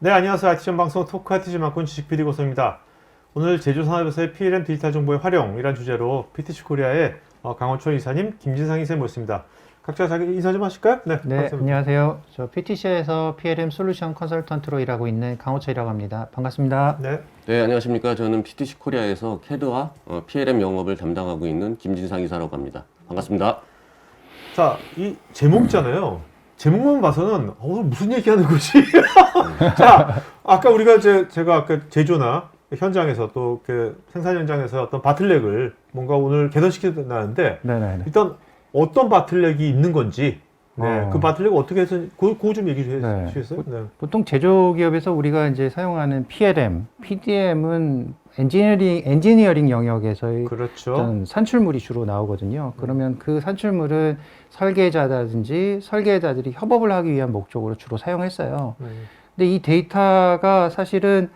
네, 안녕하세요. IT전 방송 토크 IT전 만권 지식 PD 고소입니다. 오늘 제조산업에서의 PLM 디지털 정보의 활용이란 주제로 PTC 코리아의 강원철 이사님, 김진상 이사님 모십니다. 각자 자기 인사 좀 하실까요? 네, 안녕하세요. 저 PTC에서 PLM 솔루션 컨설턴트로 일하고 있는 강호철이라고 합니다. 반갑습니다. 네. 네, 안녕하십니까. 저는 PTC 코리아에서 CAD와 PLM 영업을 담당하고 있는 김진상 이사라고 합니다. 반갑습니다. 자, 이 제목잖아요. 제목만 봐서는 무슨 얘기하는 거지? 자, 아까 우리가 제가 아까 제조나 현장에서 또 그 생산 현장에서 어떤 바틀렉을 뭔가 오늘 개선시켰다는데 일단 어떤 바틀렉이 있는 건지 그 바틀렉을 어떻게 해서 그거 좀 얘기 좀 해주시겠어요? 네. 보통 제조 기업에서 우리가 이제 사용하는 PLM, PDM은 엔지니어링 영역에서의 그렇죠. 어떤 산출물이 주로 나오거든요. 그러면 그 산출물은 설계자라든지 설계자들이 협업을 하기 위한 목적으로 주로 사용했어요. 근데 이 데이터가 사실은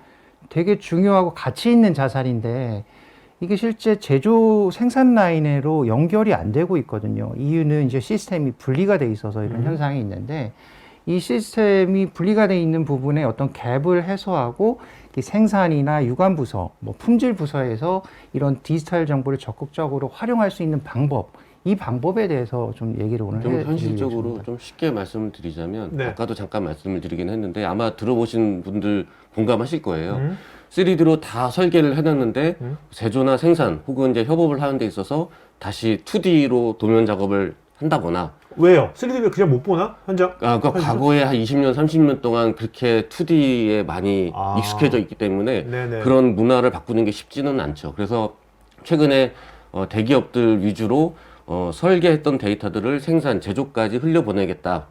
되게 중요하고 가치 있는 자산인데 이게 실제 제조 생산 라인으로 연결이 안 되고 있거든요. 이유는 이제 시스템이 분리가 돼 있어서 이런 현상이 있는데 이 시스템이 분리가 돼 있는 부분에 어떤 갭을 해소하고 생산이나 유관 부서, 뭐 품질 부서에서 이런 디지털 정보를 적극적으로 활용할 수 있는 방법, 이 방법에 대해서 좀 얘기를 오늘 좀 현실적으로 좀 쉽게 말씀을 드리자면 아까도 잠깐 말씀을 드리긴 했는데 아마 들어보신 분들 공감하실 거예요. 3D로 다 설계를 해놨는데 제조나 생산 혹은 이제 협업을 하는 데 있어서 다시 2D로 도면 작업을 한다거나 왜요? 3D를 그냥 못 보나? 현장? 그러니까 과거에 한 20년, 30년 동안 그렇게 2D에 많이 익숙해져 있기 때문에 그런 문화를 바꾸는 게 쉽지는 않죠. 그래서 최근에 대기업들 위주로 설계했던 데이터들을 생산, 제조까지 흘려보내겠다.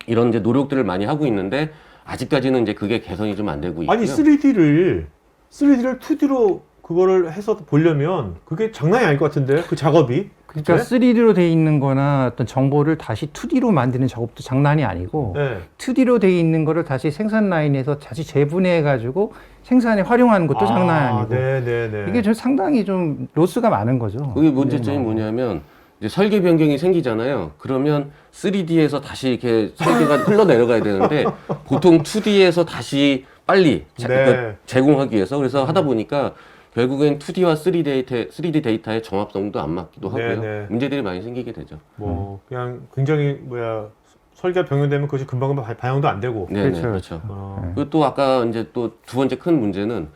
이런 이제 노력들을 많이 하고 있는데 아직까지는 이제 그게 개선이 좀 안 되고 있고요. 아니 3D를 2D로 그거를 해서 보려면 그게 장난이 아닐 것 같은데 그 작업이. 그러니까 3D로 돼 있는 거나 어떤 정보를 다시 2D로 만드는 작업도 장난이 아니고 2D로 돼 있는 거를 다시 생산 라인에서 다시 재분해해 가지고 생산에 활용하는 것도 장난이 아니고 이게 좀 상당히 좀 로스가 많은 거죠. 그게 문제점이 뭐냐면 이제 설계 변경이 생기잖아요. 그러면 3D에서 다시 이렇게 설계가 흘러내려가야 되는데 보통 2D에서 다시 빨리 그러니까 제공하기 위해서 그래서 하다 보니까 결국엔 2D와 3D 데이터의 정합성도 안 맞기도 하고요. 문제들이 많이 생기게 되죠. 뭐 그냥 굉장히 설계가 변경되면 그것이 금방금방 반영도 안 되고. 그렇죠. 그리고 또 아까 이제 또 두 번째 큰 문제는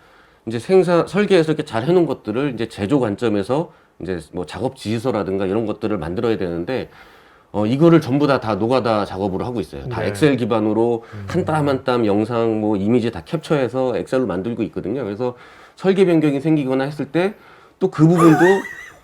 이제 설계에서 이렇게 잘 해놓은 것들을 이제 제조 관점에서 이제 뭐 작업 지시서라든가 이런 것들을 만들어야 되는데 이거를 전부 다 노가다 작업으로 하고 있어요. 다 엑셀 기반으로 한 땀 한 땀 영상 뭐 이미지 다 캡처해서 엑셀로 만들고 있거든요. 그래서 설계 변경이 생기거나 했을 때 또 그 부분도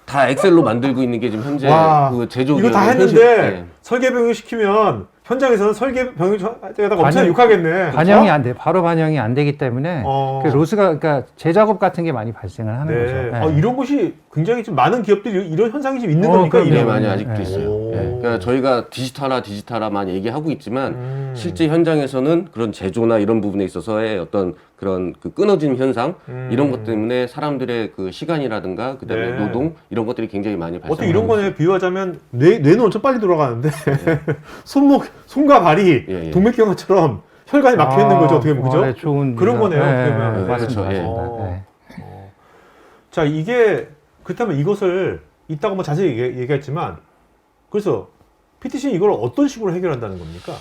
다 엑셀로 만들고 있는 게 지금 현재 그 제조 이거 다 했는데 설계 변경 시키면 현장에서는 설계 변경에다가 엄청 욕하겠네. 반영이 안 돼. 바로 반영이 안 되기 때문에 그 로스가 그러니까 재작업 같은 게 많이 발생을 하는 거죠. 이런 것이 굉장히 좀 많은 기업들이 이런 현상이 좀 있는 겁니까? 네, 많이 아직도 있어요. 그러니까 저희가 디지털화 많이 얘기하고 있지만 실제 현장에서는 그런 제조나 이런 부분에 있어서의 어떤 그런 그 끊어진 현상 이런 것 때문에 사람들의 그 시간이라든가 그다음에 노동 이런 것들이 굉장히 많이 발생하고 어떻게 이런 거에 비유하자면 뇌는 엄청 빨리 돌아가는데 손과 발이 동맥경화처럼 혈관이 막혀 있는 거죠. 어떻게 보면 그죠? 좋은 그런 거네요. 어떻게 보면. 맞습니다. 자, 이게 그렇다면 이것을 이따가 뭐 자세히 얘기했지만 그래서 PTC는 이걸 어떤 식으로 해결한다는 겁니까?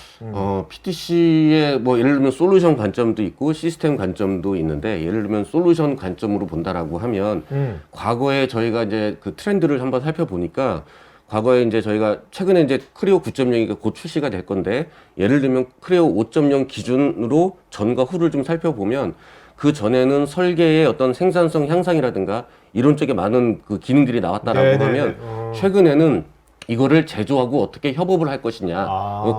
PTC의 뭐 예를 들면 솔루션 관점도 있고 시스템 관점도 있는데 예를 들면 솔루션 관점으로 본다라고 하면 과거에 저희가 이제 그 트렌드를 한번 살펴보니까 과거에 이제 저희가 최근에 이제 크리오 9.0이 곧 출시가 될 건데 예를 들면 크리오 5.0 기준으로 전과 후를 좀 살펴보면 그 전에는 설계의 어떤 생산성 향상이라든가 이런 쪽에 많은 그 기능들이 나왔다라고 하면 최근에는 이거를 제조하고 어떻게 협업을 할 것이냐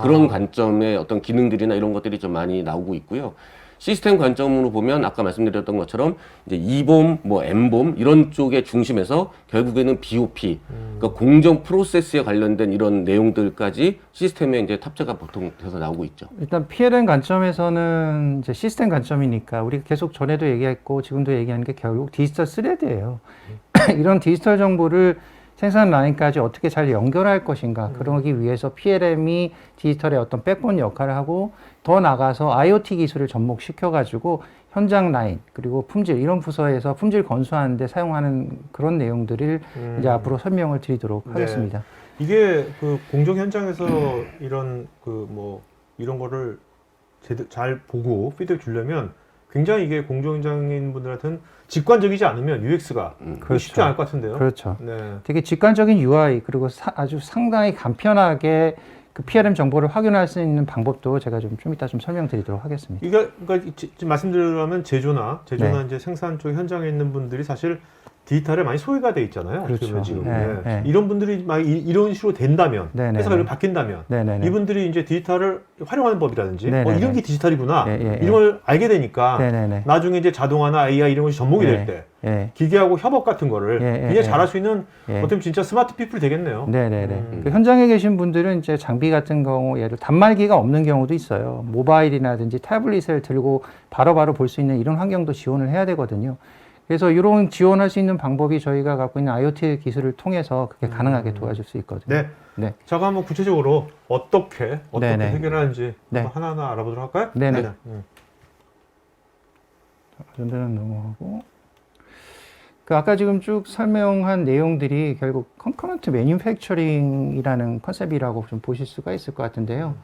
그런 관점의 어떤 기능들이나 이런 것들이 좀 많이 나오고 있고요. 시스템 관점으로 보면 아까 말씀드렸던 것처럼 이제 E봄, 뭐 M봄 이런 쪽의 중심에서 결국에는 BOP, 그러니까 공정 프로세스에 관련된 이런 내용들까지 시스템에 이제 탑재가 보통 돼서 나오고 있죠. 일단 PLM 관점에서는 이제 시스템 관점이니까 우리가 계속 전에도 얘기했고 지금도 얘기하는 게 결국 디지털 스레드예요. 이런 디지털 정보를 생산 라인까지 어떻게 잘 연결할 것인가 그러기 위해서 PLM이 디지털의 어떤 백본 역할을 하고 더 나가서 IoT 기술을 접목시켜 가지고 현장 라인 그리고 품질 이런 부서에서 품질 건수하는 데 사용하는 그런 내용들을 이제 앞으로 설명을 드리도록 네. 하겠습니다. 이게 그 공정 현장에서 이런 그 뭐 이런 거를 잘 보고 피드백 주려면 굉장히 이게 공정 현장인 분들한테는 직관적이지 않으면 UX가 그렇죠. 쉽지 않을 것 같은데요. 그렇죠. 네. 되게 직관적인 UI 그리고 아주 상당히 간편하게 그 PLM 정보를 확인할 수 있는 방법도 제가 좀 이따 좀 설명드리도록 하겠습니다. 이게 그러니까 지금 말씀드리려면 제조나 네. 이제 생산 쪽 현장에 있는 분들이 사실 디지털에 많이 소외가 돼 있잖아요. 그렇죠. 어떻게 보면 지금 네, 네. 이런 분들이 막 이런 식으로 된다면 네, 네, 회사가 네. 바뀐다면 네네네. 이분들이 이제 디지털을 활용하는 법이라든지 네, 네, 이런 네. 게 디지털이구나 예, 예, 이런 걸 알게 되니까 네네네. 나중에 이제 자동화나 AI 이런 것이 접목이 될 때 예. 기계하고 협업 같은 거를 예, 예, 굉장히 예. 잘할 수 있는 예. 어떻게 보면 진짜 스마트 피플이 되겠네요. 네네네. 그 현장에 계신 분들은 이제 장비 같은 경우, 예를 단말기가 없는 경우도 있어요. 모바일이라든지 태블릿을 들고 바로바로 볼 수 있는 이런 환경도 지원을 해야 되거든요. 그래서 이런 지원할 수 있는 방법이 저희가 갖고 있는 IoT 기술을 통해서 그게 가능하게 도와줄 수 있거든요. 네. 네. 자, 그럼 한번 구체적으로 어떻게 네네. 해결하는지 네. 하나하나 알아보도록 할까요? 네네. 음. 전대는 넘어가고. 그 아까 지금 쭉 설명한 내용들이 결국 컨커런트 매뉴팩처링이라는 컨셉이라고 좀 보실 수가 있을 것 같은데요.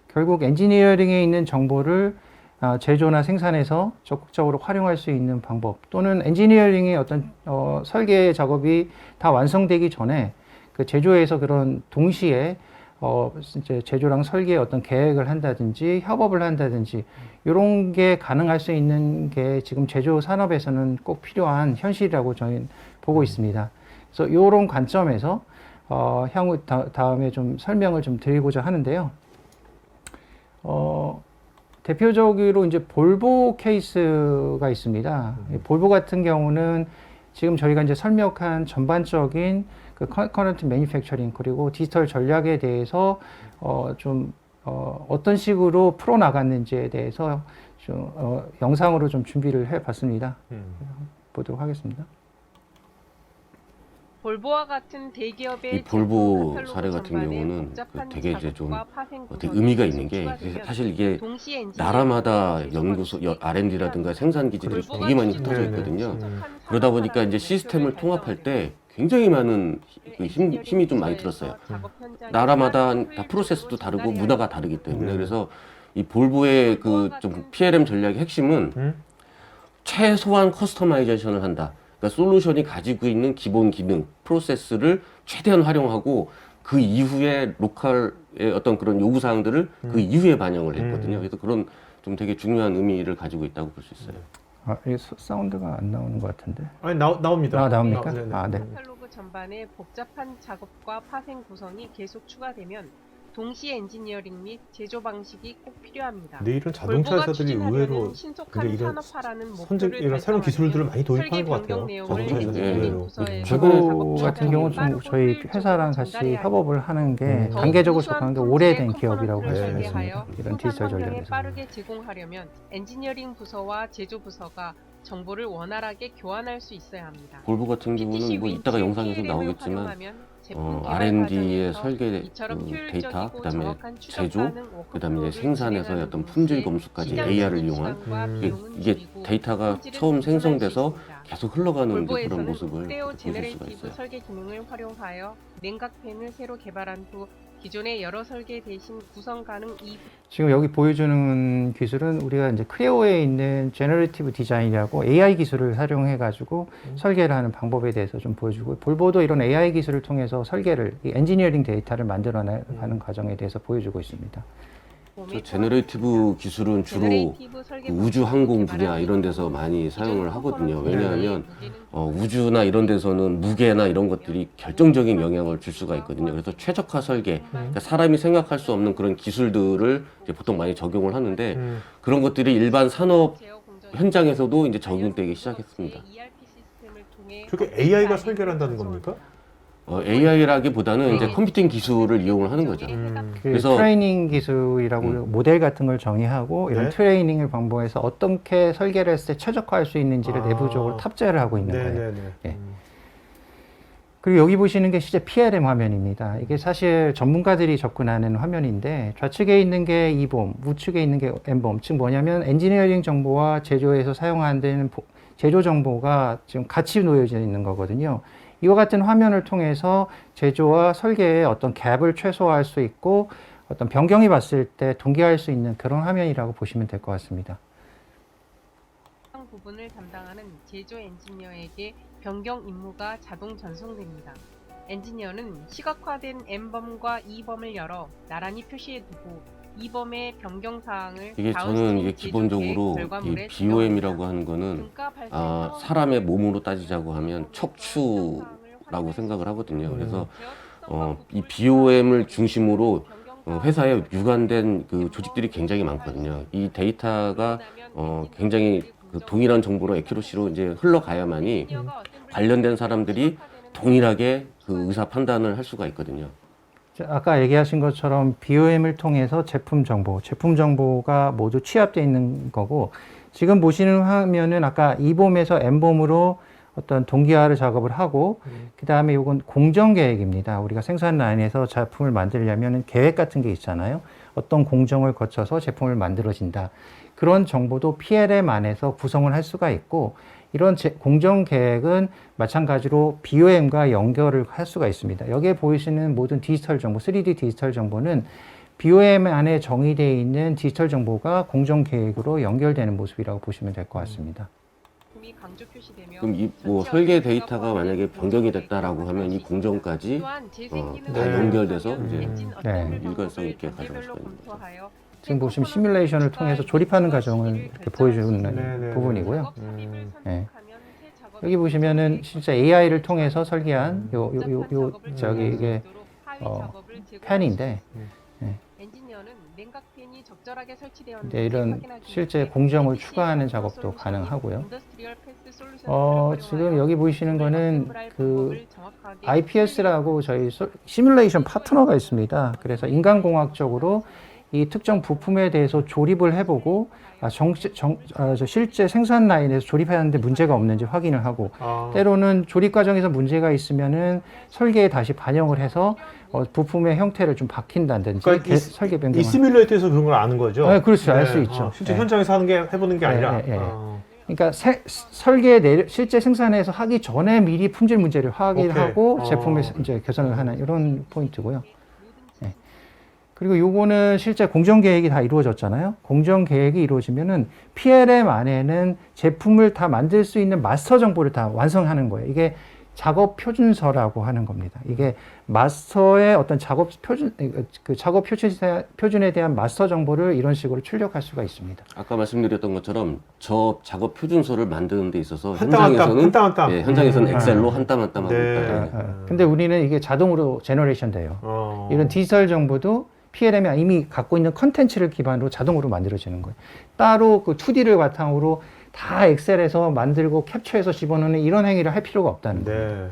결국 엔지니어링에 있는 정보를 제조나 생산에서 적극적으로 활용할 수 있는 방법 또는 엔지니어링의 어떤 설계 작업이 다 완성되기 전에 그 제조에서 그런 동시에 이제 제조랑 설계의 어떤 계획을 한다든지 협업을 한다든지 이런 게 가능할 수 있는 게 지금 제조 산업에서는 꼭 필요한 현실이라고 저희는 보고 있습니다. 그래서 이런 관점에서 향후 다음에 좀 설명을 좀 드리고자 하는데요. 대표적으로 이제 볼보 케이스가 있습니다. 이 볼보 같은 경우는 지금 저희가 이제 설명한 전반적인 그 커런트 매니팩처링 그리고 디지털 전략에 대해서 어떤 식으로 풀어 나갔는지에 대해서 좀 영상으로 좀 준비를 해봤습니다. 보도록 하겠습니다. 볼보와 같은 대기업의 이 볼보 제품 사례 같은 카탈로그 경우는 전반에 복잡한 되게 이제 좀 작업과 파생 되게 구성이 의미가 계속 있는 게 추가되면 사실 이게 동시 엔지니어링 나라마다 계속 연구소, 확대되기 R&D라든가 생산 기지들이 볼보가 되게 많이 추진하는 흩어져 네네. 있거든요. 신속한 그러다 보니까 이제 산업화라는 시스템을 목표를 통합할 때 달성하기 굉장히 많은 그 엔지니어링 힘이 좀 많이 부서에서 들었어요. 작업 현장에 나라마다 빠르고 다 효율적으로 프로세스도 다르고 전달해야 문화가 합니다. 다르기 때문에 네. 그래서 이 볼보의 그 좀 PLM 전략의 핵심은 최소한 커스터마이제이션을 한다. 그러니까 솔루션이 가지고 있는 기본 기능, 프로세스를 최대한 활용하고 그 이후에 로컬의 어떤 그런 요구 사항들을 그 이후에 반영을 했거든요. 그래서 그런 좀 되게 중요한 의미를 가지고 있다고 볼 수 있어요. 이 사운드가 안 나오는 것 같은데. 아니 나옵니다. 나옵니까? 네네. 네. 카탈로그 전반에 복잡한 작업과 파생 구성이 계속 추가되면 동시 엔지니어링 및 제조 방식이 꼭 필요합니다. 내일은 자동차 회사들이 의외로 신속한 근데 이런 산업화라는 선제 목표를 이런 새로운 기술들을 많이 도입하는 설계 것 같아요. 변경 자동차 내용을 회사들이 네. 의외로. 부서에 제조 작업 같은 경우는 좀 빠르고 저희 효율적으로 회사랑 같이 전달해야 협업을 하는 게 더욱 단계적으로 우수한 접근하는 게 품질의 오래된 기업이라고 할 수 컴포넌트를 있습니다. 설계하여 이런 디지털 생산 환경에 전략에서. 빠르게 제공하려면 엔지니어링 부서와 제조 부서가 정보를 원활하게 교환할 수 있어야 합니다. 볼보 같은 경우는 뭐 이따가 영상에서 나오겠지만 R&D의 설계 그 데이터, 그다음에 제조, 그다음에 이제 생산에서의 어떤 품질 검수까지 AR을 이용한 이게 데이터가 처음 생성돼서 계속 흘러가는 이제 그런 모습을 크레오 보실 수가 제너레이티브 있어요. 설계 기능을 활용하여 냉각팬을 새로 개발한 후 기존의 여러 설계 대신 구성 가능 지금 여기 보여주는 기술은 우리가 이제 크레오에 있는 제너레이티브 디자인이라고 AI 기술을 활용해 가지고 설계를 하는 방법에 대해서 좀 보여주고 볼보도 이런 AI 기술을 통해서 설계를 이 엔지니어링 데이터를 만들어가는 과정에 대해서 보여주고 있습니다. 저 제너레이티브 기술은 주로 그 우주 항공 분야 이런 데서 많이 사용을 하거든요. 왜냐하면 우주나 이런 데서는 무게나 이런 것들이 결정적인 영향을 줄 수가 있거든요. 그래서 최적화 설계, 그러니까 사람이 생각할 수 없는 그런 기술들을 이제 보통 많이 적용을 하는데 그런 것들이 일반 산업 현장에서도 이제 적용되기 시작했습니다. 저게 AI가 설계를 한다는 겁니까? AI라기보다는 이제 컴퓨팅 기술을 이용을 하는 거죠. 그래서 트레이닝 기술이라고 모델 같은 걸 정의하고 이런 네. 트레이닝을 방법해서 어떻게 설계를 했을 때 최적화할 수 있는지를 내부적으로 탑재를 하고 있는 거예요. 네네네. 예. 그리고 여기 보시는 게 실제 PLM 화면입니다. 이게 사실 전문가들이 접근하는 화면인데 좌측에 있는 게 이봄, 우측에 있는 게 N봄. 즉 뭐냐면 엔지니어링 정보와 제조에서 사용하는 제조 정보가 지금 같이 놓여져 있는 거거든요. 이와 같은 화면을 통해서 제조와 설계의 어떤 갭을 최소화할 수 있고 어떤 변경이 봤을 때 동기화할 수 있는 그런 화면이라고 보시면 될 것 같습니다. 해당 부분을 담당하는 제조 엔지니어에게 변경 임무가 자동 전송됩니다. 엔지니어는 시각화된 N범과 E범을 열어 나란히 표시해 두고 E범의 변경 사항을 이게 저는 이게 기본적으로 이 BOM이라고 하는 거는 사람의 몸으로 따지자고 하면 척추라고 생각을 하거든요. 그래서 이 BOM을 중심으로 회사에 유관된 그 조직들이 굉장히 많거든요. 이 데이터가 굉장히 그 동일한 정보로 에큐러시로 이제 흘러가야만이 관련된 사람들이 동일하게 그 의사 판단을 할 수가 있거든요. 아까 얘기하신 것처럼 BOM을 통해서 제품 정보가 모두 취합되어 있는 거고, 지금 보시는 화면은 아까 E봄에서 N봄으로 어떤 동기화를 작업을 하고, 그 다음에 이건 공정 계획입니다. 우리가 생산 라인에서 제품을 만들려면 계획 같은 게 있잖아요. 어떤 공정을 거쳐서 제품을 만들어진다. 그런 정보도 PLM 안에서 구성을 할 수가 있고, 이런 공정 계획은 마찬가지로 BOM과 연결을 할 수가 있습니다. 여기에 보이시는 모든 디지털 정보, 3D 디지털 정보는 BOM 안에 정의되어 있는 디지털 정보가 공정 계획으로 연결되는 모습이라고 보시면 될 것 같습니다. 그럼 이 뭐 설계 데이터가 만약에 변경이 됐다라고 하면 이 공정까지 다 연결돼서 이제 일관성 있게 가져갈 수가 있는 거죠. 지금 보시면 시뮬레이션을 통해서 조립하는 과정을 이렇게 보여주는 부분이고요. 네. 여기 보시면은 진짜 AI를 통해서 설계한 이게 펜인데, 네, 이런 실제 공정을 추가하는 작업도 가능하고요. 지금 여기 보이시는 거는 그 IPS라고 저희 시뮬레이션 파트너가 있습니다. 그래서 인간공학적으로 이 특정 부품에 대해서 조립을 해보고 실제 생산 라인에서 조립하는데 문제가 없는지 확인을 하고, 때로는 조립 과정에서 문제가 있으면은 설계에 다시 반영을 해서 부품의 형태를 좀 바뀐다든지, 그러니까 설계 변경. 이 시뮬레이터에서 그런 걸 아는 거죠? 네, 그렇죠. 알 수 있죠. 실제 네. 현장에서 해보는 게 아니라. 그러니까 실제 생산에서 하기 전에 미리 품질 문제를 확인하고 제품을 이제 개선을 하는 이런 포인트고요. 네. 그리고 요거는 실제 공정 계획이 다 이루어졌잖아요. 공정 계획이 이루어지면은 PLM 안에는 제품을 다 만들 수 있는 마스터 정보를 다 완성하는 거예요. 이게 작업 표준서라고 하는 겁니다. 이게 마스터의 어떤 작업 표준에 대한 마스터 정보를 이런 식으로 출력할 수가 있습니다. 아까 말씀드렸던 것처럼 저 작업 표준서를 만드는 데 있어서 한 땀 한 땀. 현장에서는 엑셀로 한 땀 한 땀 하고 네. 있다. 근데 우리는 이게 자동으로 제너레이션 돼요. 이런 디지털 정보도 PLM이 이미 갖고 있는 컨텐츠를 기반으로 자동으로 만들어지는 거예요. 따로 그 2D를 바탕으로 다 엑셀에서 만들고 캡처해서 집어넣는 이런 행위를 할 필요가 없다는 거예요.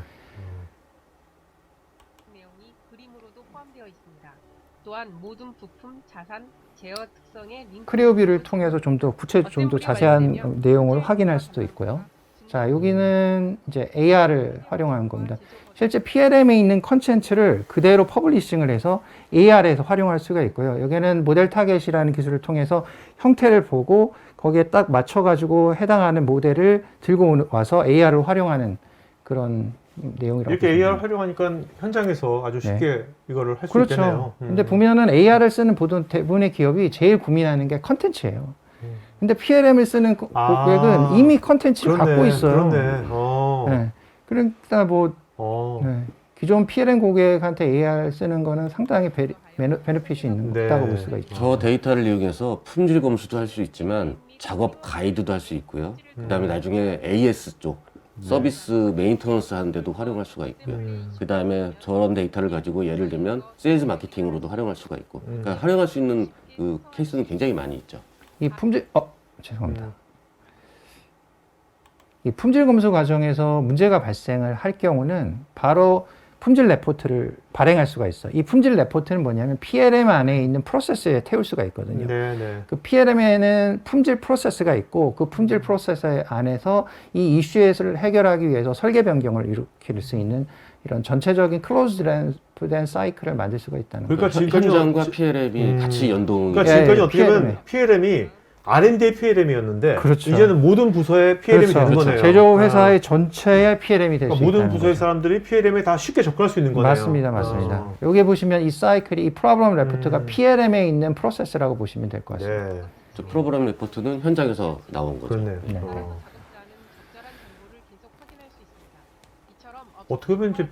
내용이 그림으로도 포함되어 있습니다. 또한 모든 부품, 자산, 제어 특성의 링크 크리오뷰를 통해서 좀 더 좀 더 자세한 내용을 확인할 수도 있고요. 자, 여기는 이제 AR을 활용하는 겁니다. 실제 PLM에 있는 컨텐츠를 그대로 퍼블리싱을 해서 AR에서 활용할 수가 있고요. 여기는 모델 타겟이라는 기술을 통해서 형태를 보고 거기에 딱 맞춰가지고 해당하는 모델을 들고 와서 AR을 활용하는 그런 내용이라고. 이렇게 AR 활용하니까 현장에서 아주 쉽게 이거를 할 수 그렇죠. 있겠네요. 근데 보면은 AR을 쓰는 대부분의 기업이 제일 고민하는 게 컨텐츠예요. 근데 PLM을 쓰는 고객은 이미 컨텐츠를 갖고 있어요. 네. 그러니까 뭐 기존 PLM 고객한테 AR 쓰는 거는 상당히 베네핏이 있다고 볼 수가 있죠. 저 데이터를 이용해서 품질 검수도 할 수 있지만 작업 가이드도 할 수 있고요. 그다음에 나중에 AS 쪽 서비스 메인터넌스 하는데도 활용할 수가 있고요. 그다음에 저런 데이터를 가지고 예를 들면 세일즈 마케팅으로도 활용할 수가 있고, 그러니까 활용할 수 있는 그 케이스는 굉장히 많이 있죠. 이 죄송합니다. 이 품질 검수 과정에서 문제가 발생을 할 경우는 바로 품질 레포트를 발행할 수가 있어요. 이 품질 레포트는 뭐냐면 PLM 안에 있는 프로세스에 태울 수가 있거든요. 그 PLM에는 품질 프로세스가 있고 그 품질 프로세스 안에서 이 이슈를 해결하기 위해서 설계 변경을 일으킬 수 있는 이런 전체적인 클로즈된 사이클을 만들 수가 있다는 그러니까 거죠. 지금까지 현장과 PLM이 같이 연동이 그러니까 예, 지금까지 어떻게 보면 PLM 이. PLM이 R&D의 PLM이었는데 그렇죠. 이제는 모든 부서의 PLM이 그렇죠. 되는 거네요. 제조 회사의 전체의 PLM이 될 수 그러니까 모든 있다는 부서의 거죠. 사람들이 PLM에 다 쉽게 접근할 수 있는 거네요. 맞습니다, 맞습니다. 여기 보시면 이 사이클이 이 프로그램 레포트가 PLM에 있는 프로세스라고 보시면 될 것 같습니다. 네, 저 프로그램 리포트는 현장에서 나온 거죠. 그렇네요. 네. 어. 작업자는 적절한 정보를 계속 확인할 수 있습니다. 이처럼 어떻게 보면 이제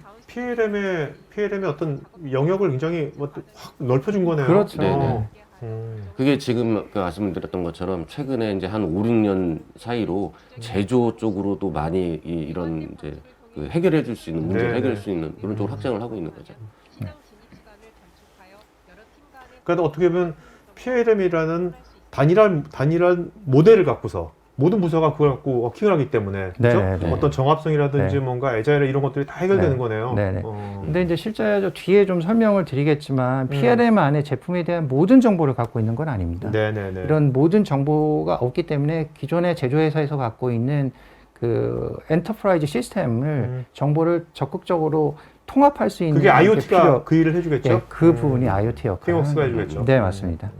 PLM의 어떤 영역을 굉장히 확 넓혀준 거네요. 그렇죠. 네네. 음. 그게 지금 그 말씀드렸던 것처럼 최근에 이제 한 5, 6년 사이로 제조 쪽으로도 많이 이런 이제 그 해결해 줄 수 있는 문제를 네네. 해결할 수 있는 그런 쪽으로 확장을 하고 있는 거죠. 시장 진입 시간을 단축하여 여러 팀 간의 그러니까 어떻게 보면 PLM이라는 단일한 모델을 갖고서 모든 부서가 그걸 갖고 워킹을 하기 때문에 그렇죠? 네, 네. 어떤 정합성이라든지 네. 뭔가 애자일 이런 것들이 다 해결되는 네. 거네요. 네, 네. 어. 근데 이제 실제 저 뒤에 좀 설명을 드리겠지만 PLM 안에 제품에 대한 모든 정보를 갖고 있는 건 아닙니다. 네네네. 이런 모든 정보가 없기 때문에 기존의 제조회사에서 갖고 있는 그 엔터프라이즈 시스템을 정보를 적극적으로 통합할 수 있는 그게 게 IoT가 그 일을 해주겠죠. 예, 그 부분이 IoT 역할. 킹웍스가 해주겠죠. 네, 맞습니다.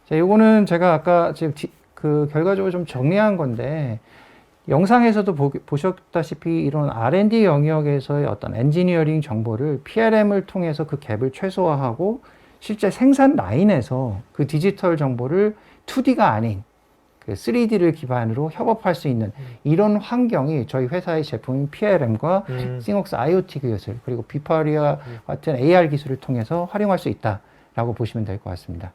자, 요거는 제가 아까 지금 그 결과적으로 좀 정리한 건데 영상에서도 보셨다시피 이런 R&D 영역에서의 어떤 엔지니어링 정보를 PLM을 통해서 그 갭을 최소화하고 실제 생산 라인에서 그 디지털 정보를 2D가 아닌 그 3D를 기반으로 협업할 수 있는 이런 환경이 저희 회사의 제품인 PLM과 싱웍스 IoT 기술 그리고 비파리와 같은 AR 기술을 통해서 활용할 수 있다라고 보시면 될 것 같습니다.